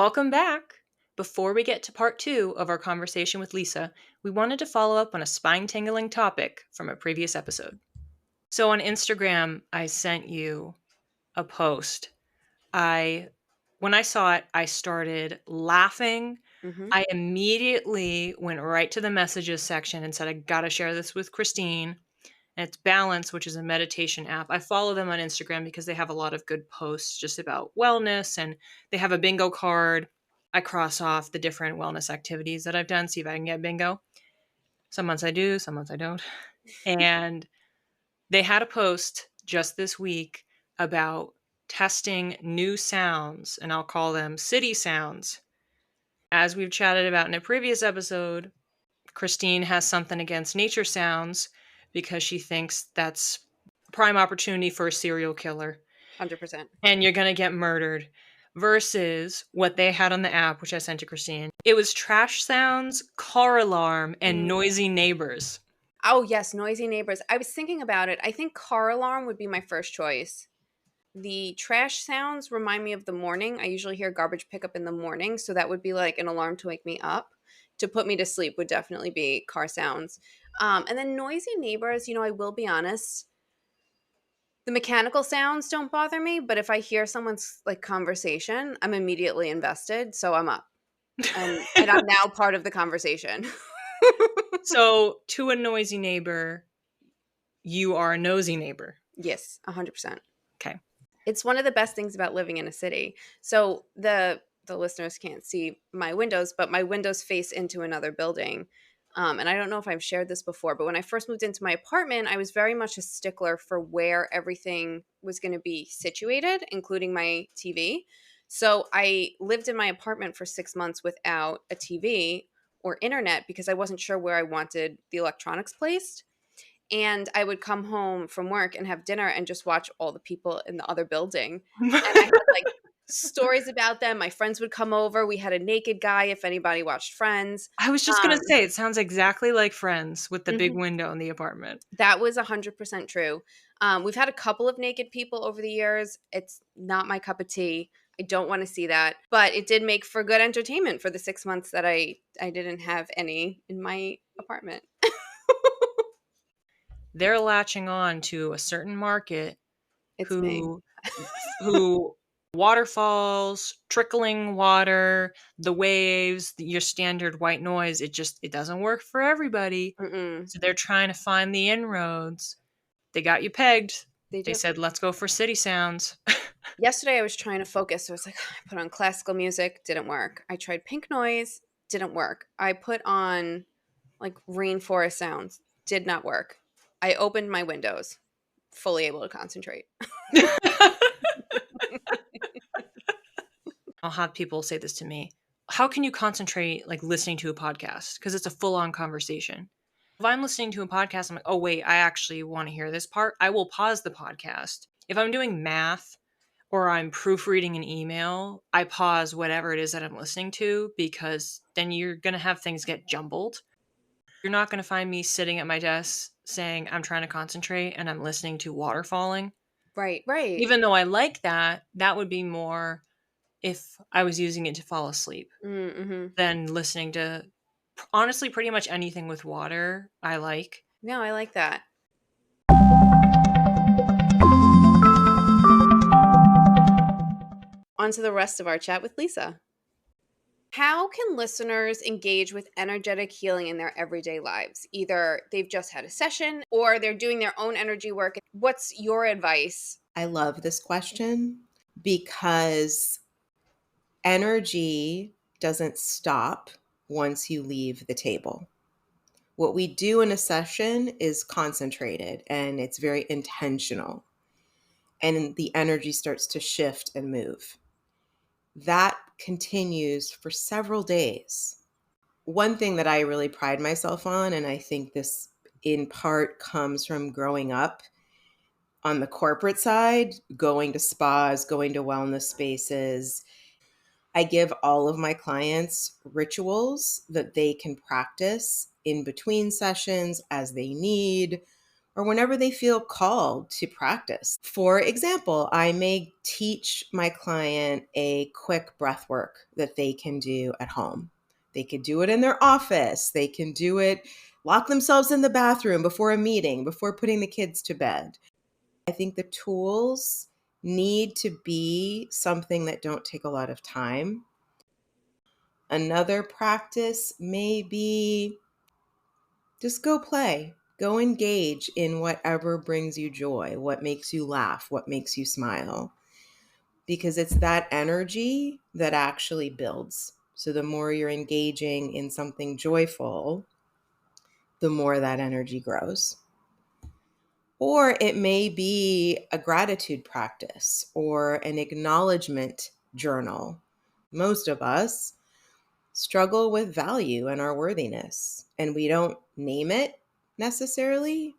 Welcome back. Before we get to part 2 of our conversation with Lisa, we wanted to follow up on a spine-tingling topic from a previous episode. So on Instagram, I sent you a post. When I saw it, I started laughing. Mm-hmm. I immediately went right to the messages section and said, I gotta share this with Christine. And it's Balance, which is a meditation app. I follow them on Instagram because they have a lot of good posts just about wellness, and they have a bingo card. I cross off the different wellness activities that I've done, see if I can get bingo. Some months I do, some months I don't. And they had a post just this week about testing new sounds, and I'll call them city sounds. As we've chatted about in a previous episode, Christine has something against nature sounds because she thinks that's prime opportunity for a serial killer 100%. and you're going to get murdered. Versus what they had on the app, which I sent to Christine. It was trash sounds, car alarm, and noisy neighbors. Oh, yes, noisy neighbors. I was thinking about it. I think car alarm would be my first choice. The trash sounds remind me of the morning. I usually hear garbage pickup in the morning, so that would be like an alarm to wake me up. To put me to sleep would definitely be car sounds. And then noisy neighbors, I will be honest. The mechanical sounds don't bother me, but if I hear someone's like conversation, I'm immediately invested, so I'm up. And I'm now part of the conversation. So, to a noisy neighbor, you are a nosy neighbor. Yes, 100%. Okay. It's one of the best things about living in a city. So the listeners can't see my windows, but my windows face into another building. And I don't know if I've shared this before, but when I first moved into my apartment, I was very much a stickler for where everything was going to be situated, including my TV. So I lived in my apartment for 6 months without a TV or internet because I wasn't sure where I wanted the electronics placed. And I would come home from work and have dinner and just watch all the people in the other building. And I had like stories about them. My friends would come over. We had a naked guy if anybody watched Friends. I was just going to say, it sounds exactly like Friends with the big Mhm. window in the apartment. That was 100% true. We've had a couple of naked people over the years. It's not my cup of tea. I don't want to see that. But it did make for good entertainment for the 6 months that I didn't have any in my apartment. They're latching on to a certain market It's me. who waterfalls, trickling water, the waves, your standard white noise, it doesn't work for everybody. Mm-mm. So they're trying to find the inroads. They got you pegged. They They do. said, let's go for city sounds. Yesterday I was trying to focus. So I was like, I put on classical music, didn't work. I tried pink noise, didn't work. I put on like rainforest sounds, did not work. I opened my windows, fully able to concentrate. I'll have people say this to me. How can you concentrate like listening to a podcast? Because it's a full-on conversation. If I'm listening to a podcast, I'm like, oh, wait, I actually want to hear this part. I will pause the podcast. If I'm doing math or I'm proofreading an email, I pause whatever it is that I'm listening to because then you're going to have things get jumbled. You're not going to find me sitting at my desk saying I'm trying to concentrate and I'm listening to water falling. Right, right. Even though I like that, that would be more if I was using it to fall asleep Mm-hmm. than listening to, honestly, pretty much anything with water I like. No, I like that. On to the rest of our chat with Lisa. How can listeners engage with energetic healing in their everyday lives? Either they've just had a session or they're doing their own energy work. What's your advice? I love this question because energy doesn't stop once you leave the table. What we do in a session is concentrated and it's very intentional, and the energy starts to shift and move. That continues for several days. One thing that I really pride myself on, and I think this in part comes from growing up on the corporate side, going to spas, going to wellness spaces, I give all of my clients rituals that they can practice in between sessions as they need, or whenever they feel called to practice. For example, I may teach my client a quick breath work that they can do at home. They could do it in their office. They can do it, lock themselves in the bathroom before a meeting, before putting the kids to bed. I think the tools need to be something that don't take a lot of time. Another practice may be just go play, go engage in whatever brings you joy, what makes you laugh, what makes you smile, because it's that energy that actually builds. So the more you're engaging in something joyful, the more that energy grows. Or it may be a gratitude practice or an acknowledgement journal. Most of us struggle with value and our worthiness, and we don't name it necessarily.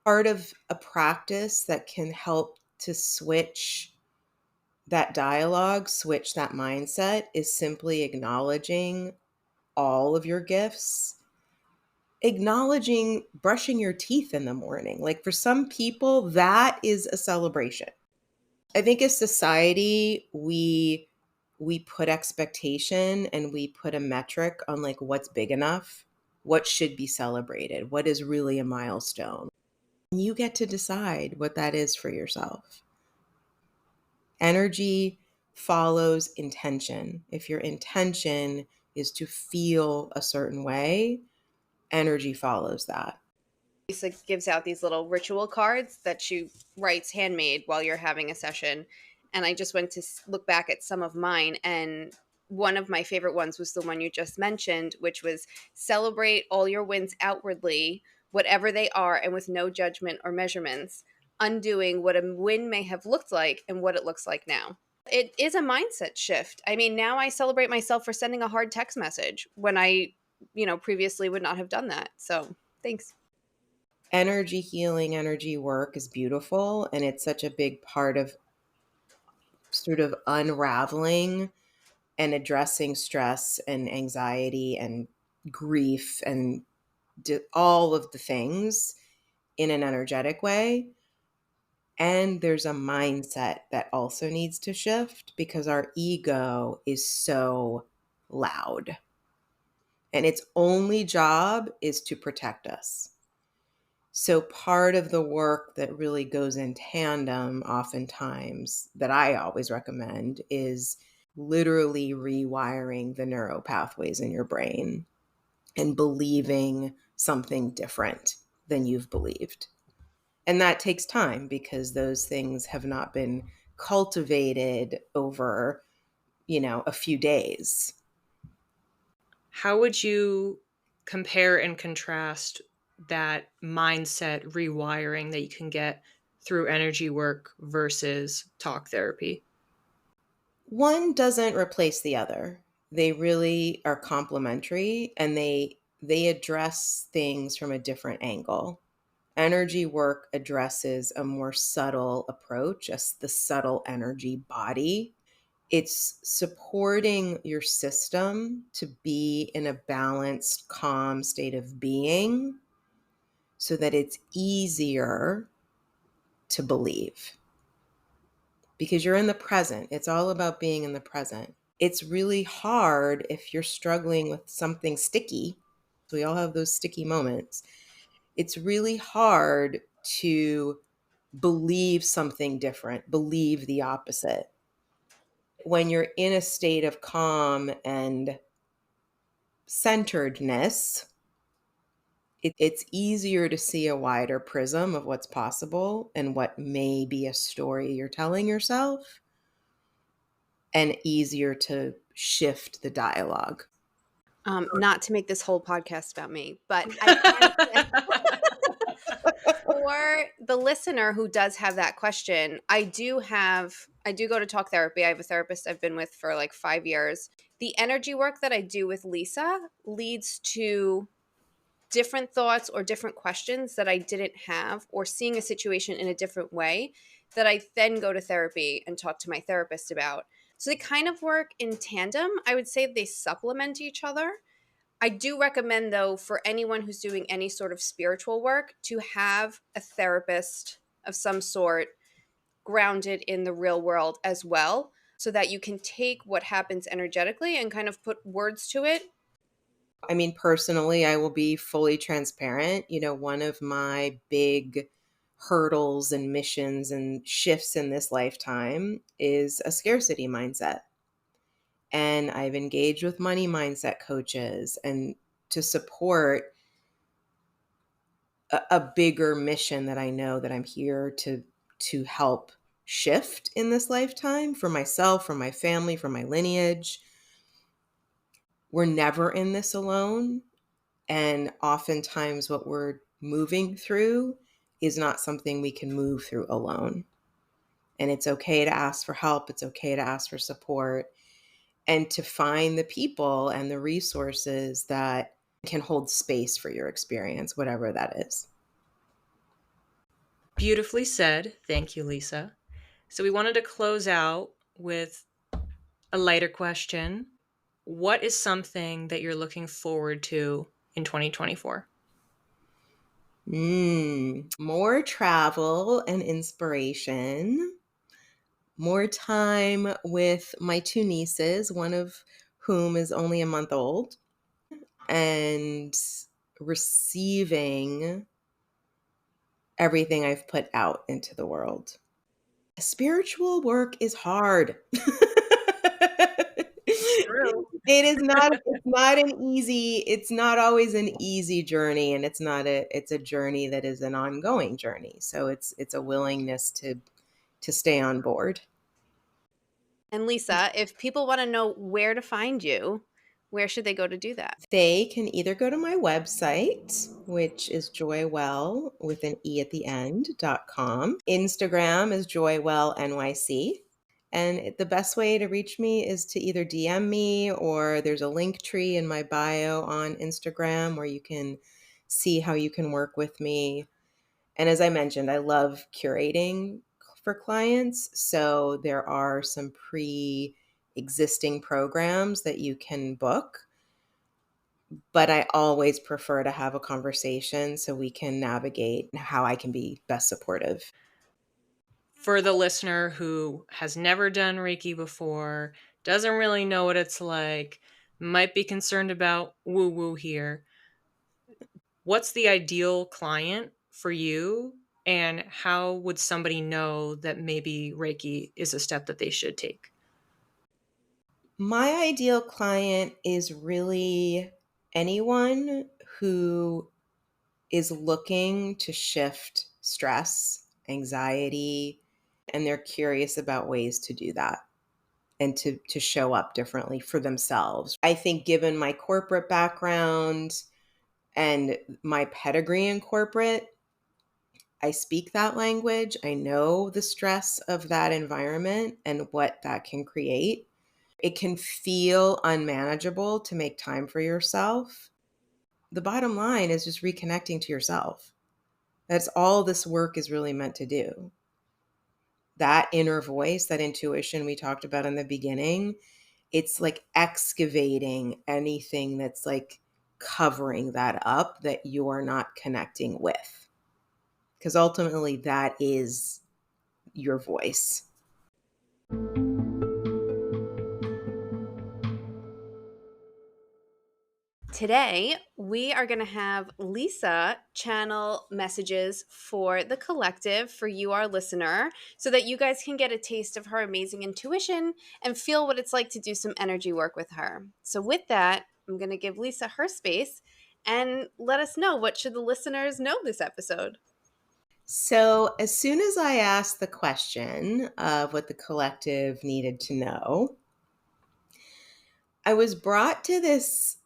Part of a practice that can help to switch that dialogue, switch that mindset, is simply acknowledging all of your gifts, acknowledging brushing your teeth in the morning. Like for some people, that is a celebration. I think as society, we put expectation and we put a metric on like what's big enough, what should be celebrated, what is really a milestone. You get to decide what that is for yourself. Energy follows intention. If your intention is to feel a certain way, energy follows that. Lisa gives out these little ritual cards that she writes handmade while you're having a session. And I just went to look back at some of mine. And one of my favorite ones was the one you just mentioned, which was celebrate all your wins outwardly, whatever they are, and with no judgment or measurements, undoing what a win may have looked like and what it looks like now. It is a mindset shift. I mean, now I celebrate myself for sending a hard text message when I, previously would not have done that. So thanks. Energy healing, energy work is beautiful. And it's such a big part of sort of unraveling and addressing stress and anxiety and grief and all of the things in an energetic way. And there's a mindset that also needs to shift because our ego is so loud. And its only job is to protect us. So part of the work that really goes in tandem oftentimes that I always recommend is literally rewiring the neural pathways in your brain and believing something different than you've believed. And that takes time because those things have not been cultivated over, a few days. How would you compare and contrast that mindset rewiring that you can get through energy work versus talk therapy? One doesn't replace the other. They really are complementary and they address things from a different angle. Energy work addresses a more subtle approach, just the subtle energy body. It's supporting your system to be in a balanced, calm state of being so that it's easier to believe because you're in the present. It's all about being in the present. It's really hard if you're struggling with something sticky. We all have those sticky moments. It's really hard to believe something different, believe the opposite. When you're in a state of calm and centeredness, it's easier to see a wider prism of what's possible and what may be a story you're telling yourself, and easier to shift the dialogue. Not to make this whole podcast about me, but I can for the listener who does have that question, I do go to talk therapy. I have a therapist I've been with for like 5 years. The energy work that I do with Lisa leads to different thoughts or different questions that I didn't have, or seeing a situation in a different way that I then go to therapy and talk to my therapist about. So they kind of work in tandem. I would say they supplement each other. I do recommend, though, for anyone who's doing any sort of spiritual work to have a therapist of some sort grounded in the real world as well, so that you can take what happens energetically and kind of put words to it. I mean, personally, I will be fully transparent. One of my big hurdles and missions and shifts in this lifetime is a scarcity mindset. And I've engaged with money mindset coaches and to support a bigger mission that I know that I'm here to help shift in this lifetime for myself, for my family, for my lineage. We're never in this alone. And oftentimes what we're moving through is not something we can move through alone. And it's okay to ask for help. It's okay to ask for support and to find the people and the resources that can hold space for your experience, whatever that is. Beautifully said. Thank you, Lisa. So we wanted to close out with a lighter question. What is something that you're looking forward to in 2024? More travel and inspiration, more time with my two nieces, one of whom is only a month old, and receiving everything I've put out into the world. Spiritual work is hard. True. It is not, it's not always an easy journey, and it's a journey that is an ongoing journey. So it's a willingness to stay on board. And Lisa, if people want to know where to find you, where should they go to do that? They can either go to my website, which is joywell with an E at the end.com. Instagram is joywellnyc. And the best way to reach me is to either DM me, or there's a link tree in my bio on Instagram where you can see how you can work with me. And as I mentioned, I love curating for clients. So there are some pre-existing programs that you can book. But I always prefer to have a conversation so we can navigate how I can be best supportive. For the listener who has never done Reiki before, doesn't really know what it's like, might be concerned about woo woo here, what's the ideal client for you? And how would somebody know that maybe Reiki is a step that they should take? My ideal client is really anyone who is looking to shift stress, anxiety, and they're curious about ways to do that and to show up differently for themselves. I think given my corporate background and my pedigree in corporate, I speak that language. I know the stress of that environment and what that can create. It can feel unmanageable to make time for yourself. The bottom line is just reconnecting to yourself. That's all this work is really meant to do. That inner voice, that intuition we talked about in the beginning, it's like excavating anything that's like covering that up that you're not connecting with. Because ultimately, that is your voice. Today, we are going to have Lisa channel messages for the collective, for you, our listener, so that you guys can get a taste of her amazing intuition and feel what it's like to do some energy work with her. So with that, I'm going to give Lisa her space and let us know, what should the listeners know this episode? So, as soon as I asked the question of what the collective needed to know, I was brought to this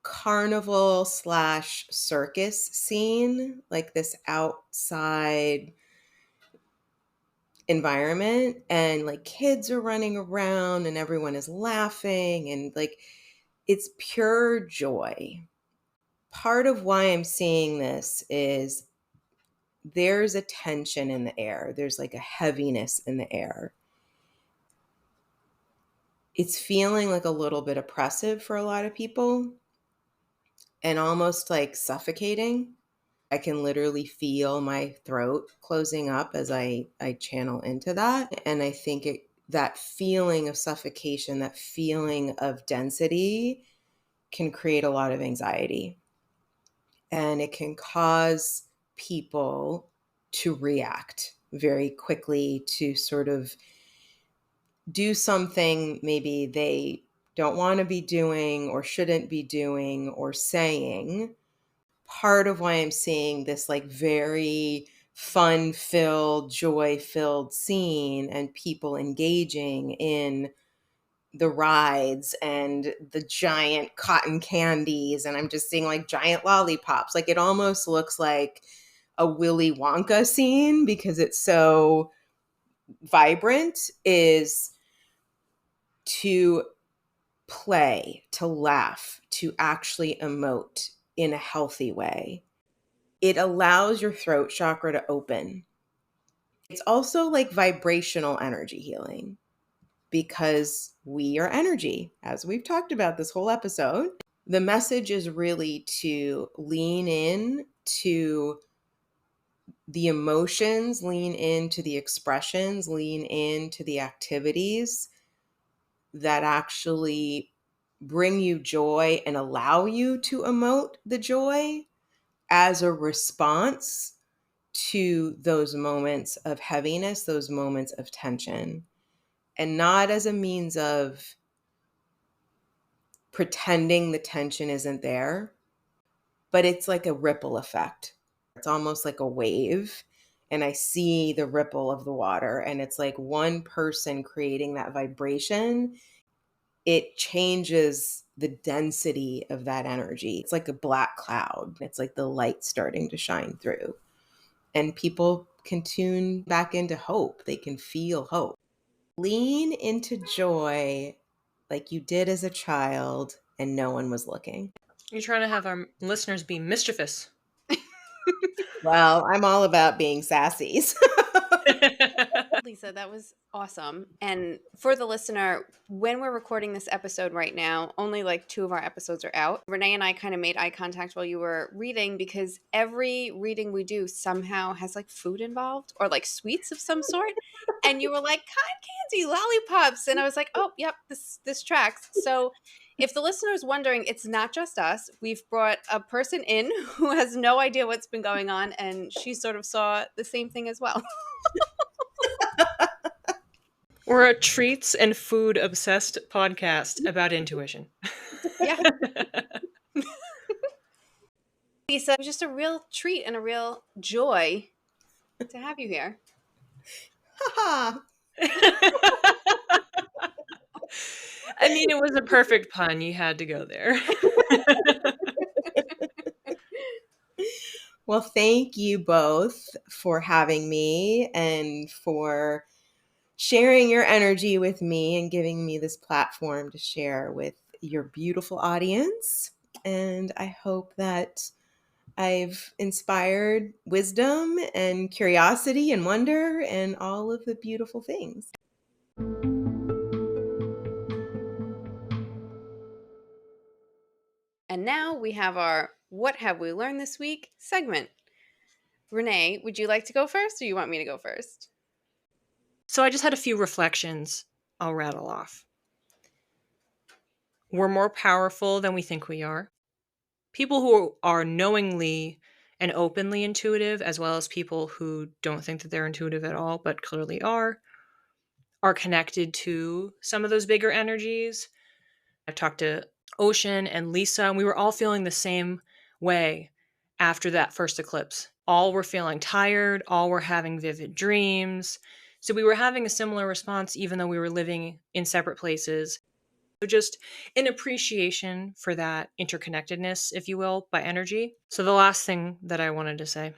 carnival / circus scene, like this outside environment, and like kids are running around and everyone is laughing, and like it's pure joy. Part of why I'm seeing this is there's a tension in the air. There's like a heaviness in the air. It's feeling like a little bit oppressive for a lot of people. and almost like suffocating. I can literally feel my throat closing up as I channel into that. And I think that feeling of suffocation, that feeling of density can create a lot of anxiety. And it can cause people to react very quickly, to sort of do something maybe they don't want to be doing or shouldn't be doing or saying. Part of why I'm seeing this like very fun filled, joy filled scene and people engaging in the rides and the giant cotton candies. And I'm just seeing like giant lollipops. Like it almost looks like a Willy Wonka scene because it's so vibrant, is to play, to laugh, to actually emote in a healthy way. It allows your throat chakra to open. It's also like vibrational energy healing because we are energy, as we've talked about this whole episode. The message is really to lean in to the emotions, lean into the expressions, lean into the activities that actually bring you joy and allow you to emote the joy as a response to those moments of heaviness, those moments of tension, and not as a means of pretending the tension isn't there, but it's like a ripple effect. It's almost like a wave. And I see the ripple of the water, and it's like one person creating that vibration. It changes the density of that energy. It's like a black cloud. It's like the light starting to shine through. And people can tune back into hope. They can feel hope. Lean into joy like you did as a child and no one was looking. You're trying to have our listeners be mischievous. Well, I'm all about being sassy. Lisa, that was awesome. And for the listener, when we're recording this episode right now, only like 2 of our episodes are out. Renee and I kind of made eye contact while you were reading because every reading we do somehow has like food involved or like sweets of some sort. And you were like, cotton candy, lollipops. And I was like, oh, yep, this tracks. So if the listener is wondering, it's not just us. We've brought a person in who has no idea what's been going on, and she sort of saw the same thing as well. We're a treats and food obsessed podcast about intuition. Yeah. Lisa, it was just a real treat and a real joy to have you here. Haha. I mean, it was a perfect pun. You had to go there. Well, thank you both for having me and for sharing your energy with me and giving me this platform to share with your beautiful audience. And I hope that I've inspired wisdom and curiosity and wonder and all of the beautiful things. And now we have our What Have We Learned This Week segment. Renee, would you like to go first or you want me to go first? So I just had a few reflections I'll rattle off. We're more powerful than we think we are. People who are knowingly and openly intuitive, as well as people who don't think that they're intuitive at all, but clearly are connected to some of those bigger energies. I've talked to Ocean and Lisa, and we were all feeling the same way after that first eclipse. All were feeling tired, all were having vivid dreams. So we were having a similar response, even though we were living in separate places. So just an appreciation for that interconnectedness, if you will, by energy. So the last thing that I wanted to say,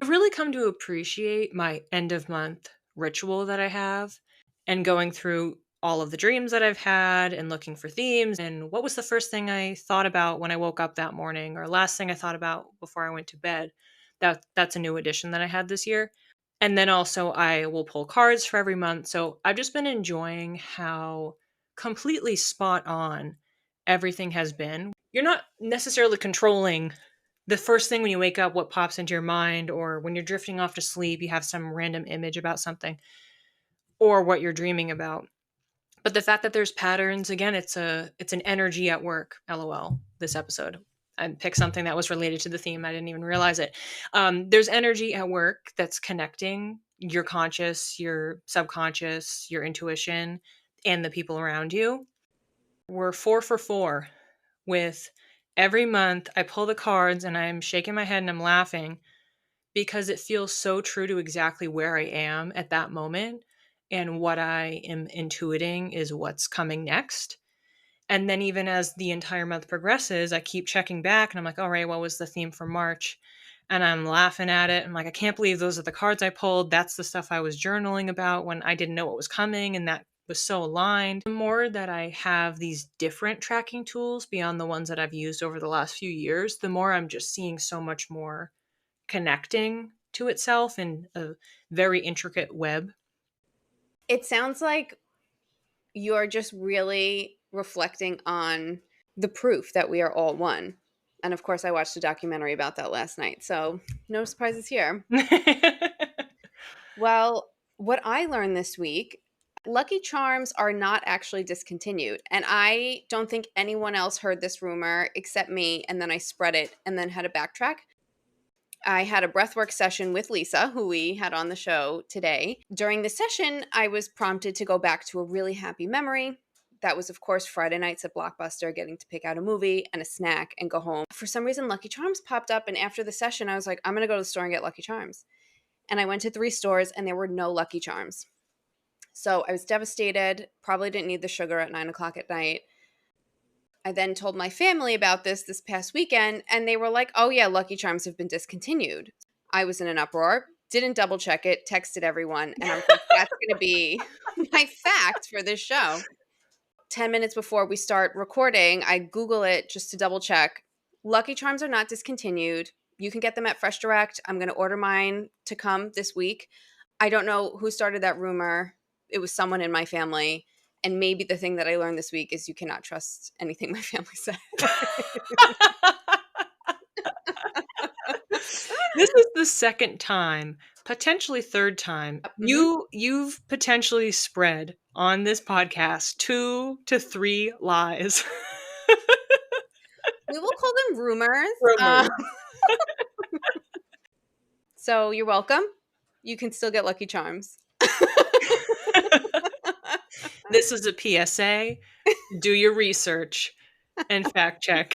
I've really come to appreciate my end of month ritual that I have and going through all of the dreams that I've had and looking for themes and what was the first thing I thought about when I woke up that morning or last thing I thought about before I went to bed. That's a new addition that I had this year. And then also I will pull cards for every month. So I've just been enjoying how completely spot on everything has been. you're not necessarily controlling the first thing when you wake up, what pops into your mind, or when you're drifting off to sleep, you have some random image about something or what you're dreaming about. But the fact that there's patterns, again, it's an energy at work. LOL. This episode, I picked something that was related to the theme. I didn't even realize it. There's energy at work that's connecting your conscious, your subconscious, your intuition, and the people around you. We're 4 for 4 with every month. I pull the cards and I'm shaking my head and I'm laughing because it feels so true to exactly where I am at that moment. And what I am intuiting is what's coming next. And then even as the entire month progresses, I keep checking back and I'm like, all right, what was the theme for March? And I'm laughing at it. I'm like, I can't believe those are the cards I pulled. That's the stuff I was journaling about when I didn't know what was coming. And that was so aligned. The more that I have these different tracking tools beyond the ones that I've used over the last few years, the more I'm just seeing so much more connecting to itself in a very intricate web. It sounds like you're just really reflecting on the proof that we are all one. And of course, I watched a documentary about that last night. So no surprises here. Well, what I learned this week, Lucky Charms are not actually discontinued. And I don't think anyone else heard this rumor except me. And then I spread it and then had to backtrack. I had a breathwork session with Lisa, who we had on the show today. During the session, I was prompted to go back to a really happy memory. That was, of course, Friday nights at Blockbuster, getting to pick out a movie and a snack and go home. For some reason, Lucky Charms popped up. And after the session, I was like, I'm going to go to the store and get Lucky Charms. And I went to 3 stores and there were no Lucky Charms. So I was devastated, probably didn't need the sugar at 9 o'clock at night. I then told my family about this past weekend, and they were like, oh yeah, Lucky Charms have been discontinued. I was in an uproar, didn't double check it, texted everyone, and I was like, that's going to be my fact for this show. 10 minutes before we start recording, I Google it just to double check. Lucky Charms are not discontinued. You can get them at Fresh Direct. I'm going to order mine to come this week. I don't know who started that rumor. It was someone in my family. And maybe the thing that I learned this week is you cannot trust anything my family said. This is the second time, potentially third time, you've potentially spread on this podcast 2 to 3 lies. We will call them rumors. So you're welcome. You can still get Lucky Charms. This is a PSA. Do your research and fact check.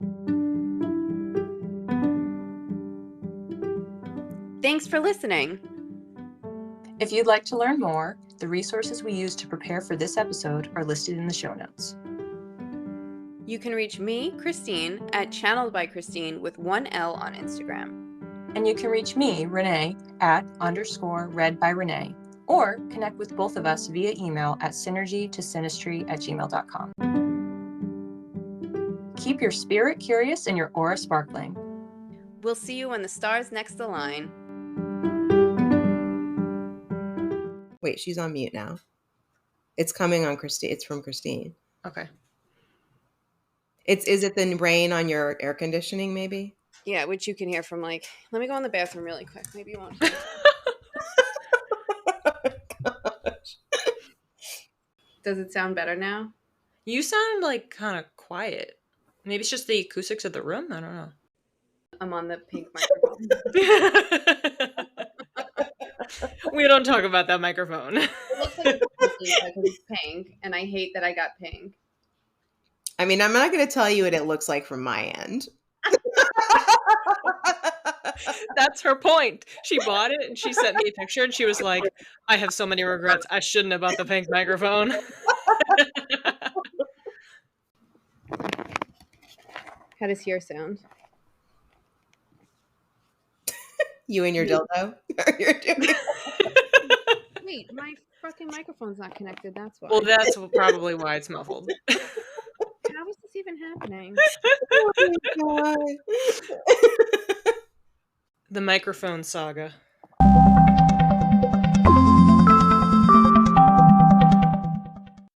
Thanks for listening. If you'd like to learn more, the resources we used to prepare for this episode are listed in the show notes. You can reach me, Christine, at Channeled by Christine with 1 L on Instagram. And you can reach me, Renee, at _read by Renee, or connect with both of us via email at synergytosynastry@gmail.com. Keep your spirit curious and your aura sparkling. We'll see you when the stars next align. Wait, she's on mute now. It's coming on Christine. It's from Christine. Okay. Is it the rain on your air conditioning, maybe? Yeah, which you can hear from let me go in the bathroom really quick. Maybe you won't hear. Gosh. Does it sound better now? You sound kind of quiet. Maybe it's just the acoustics of the room. I don't know. I'm on the pink microphone. We don't talk about that microphone. It looks like it's pink, and I hate that I got pink. I mean, I'm not going to tell you what it looks like from my end. That's her point. She bought it and she sent me a picture and she was like, I have so many regrets. I shouldn't have bought the pink microphone. How does yours sound? You and your dildo? Wait, my fucking microphone's not connected. That's why. Well, that's probably why it's muffled. How is this even happening? Oh my God. The microphone saga.